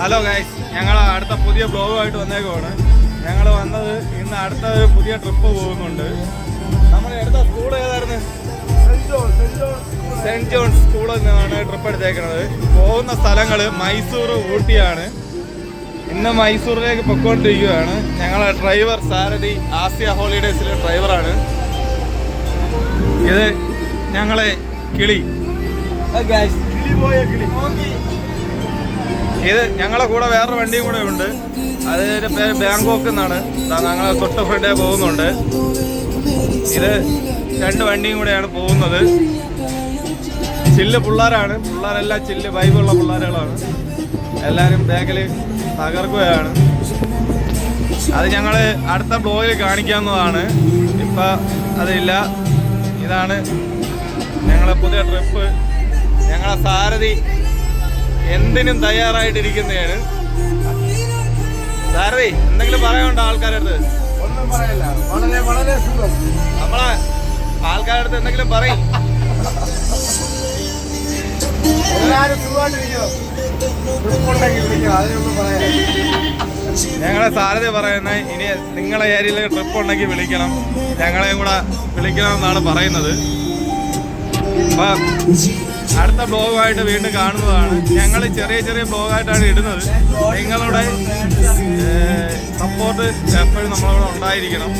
Hello guys, ഞങ്ങൾ അടുത്ത പുതിയ ബ്ലോഗുമായിട്ട് വന്നേക്കുവാണ്. ഞങ്ങൾ വന്നത് ഇന്ന് അടുത്ത ഒരു പുതിയ ട്രിപ്പ് പോകുന്നുണ്ട്. നമ്മൾ എടുത്ത സ്കൂൾ ഏതായിരുന്നു? സെന്റ് ജോൺസ് സ്കൂളിൽ നിന്നാണ് ട്രിപ്പ് എടുത്തേക്കുന്നത്. പോകുന്ന സ്ഥലങ്ങൾ മൈസൂർ, ഊട്ടിയാണ്. ഇന്ന് മൈസൂരിലേക്ക് പൊയ്ക്കൊണ്ടിരിക്കുകയാണ്. ഞങ്ങളെ ഡ്രൈവർ സാരഥി ആസിയ ഹോളിഡേയ്സിലെ ഡ്രൈവറാണ്. ഇത് ഞങ്ങളെ കിളി. ഇത് ഞങ്ങളെ കൂടെ വേറൊരു വണ്ടിയും കൂടെ ഉണ്ട്. അതിൻ്റെ പേര് ബാങ്കോക്ക് എന്നാണ്. ഞങ്ങൾ തൊട്ട് ഫ്രണ്ടേ പോകുന്നുണ്ട്. ഇത് രണ്ട് വണ്ടിയും കൂടെയാണ് പോകുന്നത്. ചില്ല് പിള്ളേരാണ്. പിള്ളേരെല്ലാം ചില്ല് വൈബുള്ള പിള്ളേരുകളാണ്. എല്ലാവരും ബാക്കിൽ തകർക്കുകയാണ്. അത് ഞങ്ങൾ അടുത്ത ബ്ലോഗിൽ കാണിക്കാവുന്നതാണ്. ഇപ്പം അതില്ല. ഇതാണ് ഞങ്ങളെ പുതിയ ട്രിപ്പ്. ഞങ്ങളെ സാരഥി എന്തിനും തയ്യാറായിട്ടിരിക്കുന്നതാണ്. സാരഥി, എന്തെങ്കിലും പറയാനുണ്ടോ ആൾക്കാരുടെ അടുത്ത്? ഒന്നും പറയില്ല. വളരെ വളരെ സുഖം. നമ്മളെ ആൾക്കാരുടെ അടുത്ത് എന്തെങ്കിലും പറയും. എല്ലാവരും സുഖമായിട്ടിരിക്കണം. അതിനൊന്നും പറയാം. ഞങ്ങളെ സാരഥി പറയുന്നത് ഇനി നിങ്ങളെ ഏരിയയിൽ ട്രിപ്പ് ഉണ്ടെങ്കിൽ വിളിക്കണം, ഞങ്ങളെയും കൂടെ വിളിക്കണം എന്നാണ് പറയുന്നത്. അപ്പം അടുത്ത ബ്ലോഗുമായിട്ട് വീണ്ടും കാണുന്നതാണ്. ഞങ്ങൾ ചെറിയ ചെറിയ ബ്ലോഗായിട്ടാണ് ഇടുന്നത്. നിങ്ങളുടെ സപ്പോർട്ട് എപ്പോഴും നമ്മളവിടെ ഉണ്ടായിരിക്കണം.